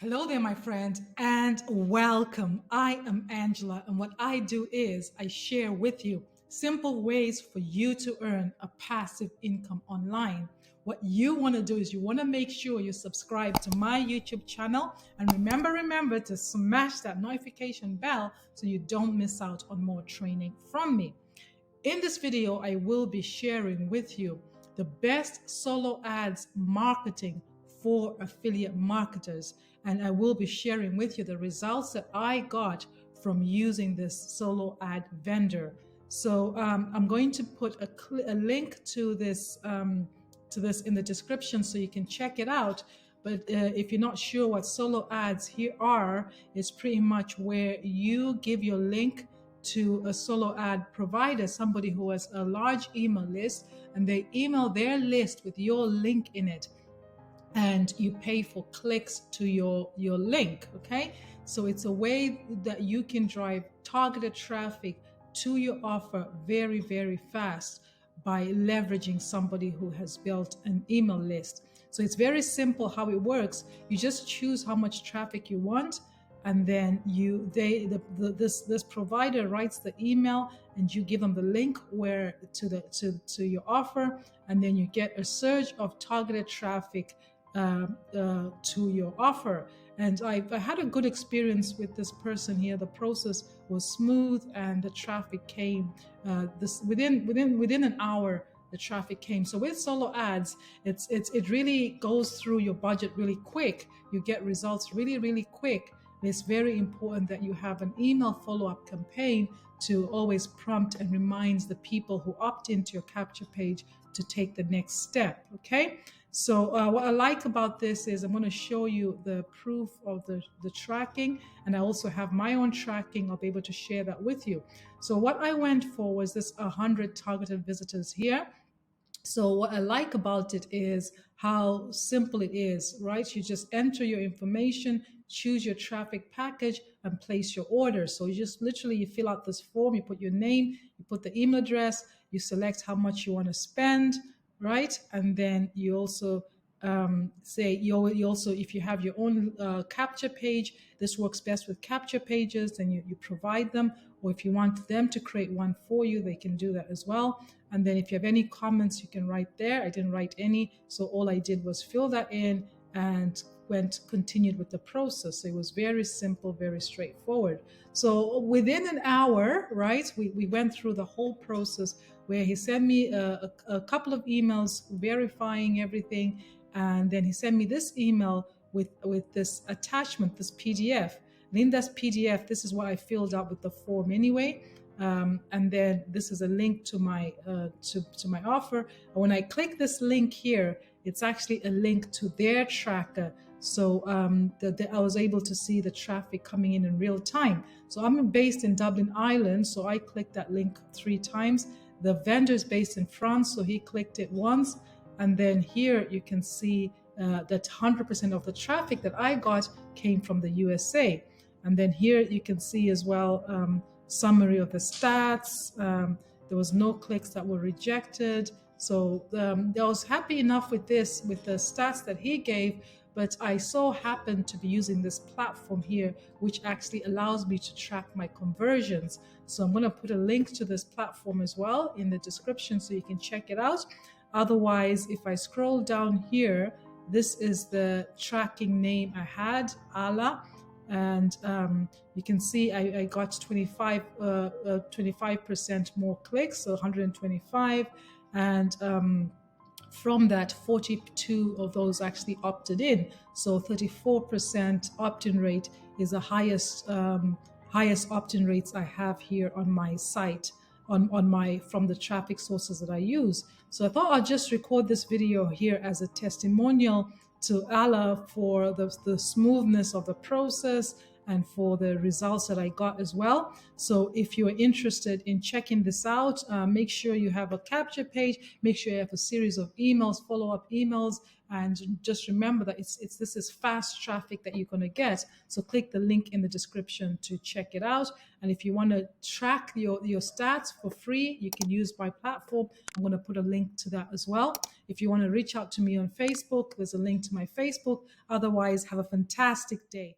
Hello there, my friend, and welcome. I am Angela, and what I do is I share with you simple ways for you to earn a passive income online. What you want to do is you want to make sure you subscribe to my YouTube channel, and remember to smash that notification bell so you don't miss out on more training from me. In this video, I will be sharing with you the best solo ads marketing for affiliate marketers. And I will be sharing with you the results that I got from using this solo ad vendor. So I'm going to put a link to this in the description so you can check it out. But if you're not sure what solo ads here are, it's pretty much where you give your link to a solo ad provider, somebody who has a large email list, and they email their list with your link in it, and you pay for clicks to your link. Okay, so it's a way that you can drive targeted traffic to your offer very fast by leveraging somebody who has built an email list. So it's very simple how it works. You just choose how much traffic you want, and then this provider writes the email, and you give them the link where to your offer, and then you get a surge of targeted traffic to your offer. And I had a good experience with this person here. The process was smooth, and the traffic came this within an hour. The traffic came. So with solo ads, it really goes through your budget really quick. You get results really quick. It's very important that you have an email follow-up campaign to always prompt and reminds the people who opt into your capture page to take the next step. Okay, so what I like about this is I'm going to show you the proof of the tracking, and I also have my own tracking. I'll be able to share that with you. So what I went for was this 100 targeted visitors here. So what I like about it is how simple it is, right? You just enter your information, choose your traffic package, and place your order. So you just literally you fill out this form, you put your name, you put the email address, you select how much you want to spend, right? And then you also say you also, if you have your own capture page, this works best with capture pages, then you provide them. Or if you want them to create one for you, they can do that as well. And then if you have any comments, you can write there. I didn't write any, so all I did was fill that in and continued with the process. So it was very simple, very straightforward. So within an hour, right, we went through the whole process where he sent me a couple of emails verifying everything, and then he sent me this email with this attachment, this PDF. And in this PDF, this is what I filled out with the form anyway. And then this is a link to my to my offer. And when I click this link here, it's actually a link to their tracker. So I was able to see the traffic coming in real time. So I'm based in Dublin, Ireland. So I clicked that link 3 times. The vendor is based in France, so he clicked it once. And then here you can see that 100% of the traffic that I got came from the USA. And then here you can see as well summary of the stats. There was no clicks that were rejected. So I was happy enough with this, with the stats that he gave, but I so happen to be using this platform here, which actually allows me to track my conversions. So I'm going to put a link to this platform as well in the description so you can check it out. Otherwise, if I scroll down here, this is the tracking name I had, Ala. And you can see I got 25% more clicks, so 125, and from that 42 of those actually opted in, so 34% opt-in rate is the highest opt-in rates I have here on my site, on my from the traffic sources that I use. So I thought I'll just record this video here as a testimonial to Allah for the smoothness of the process and for the results that I got as well. So if you're interested in checking this out, make sure you have a capture page, make sure you have a series of emails, follow-up emails, and just remember that it's this is fast traffic that you're going to get. So click the link in the description to check it out. And if you want to track your stats for free, you can use my platform. I'm going to put a link to that as well. If you want to reach out to me on Facebook, there's a link to my Facebook. Otherwise, have a fantastic day.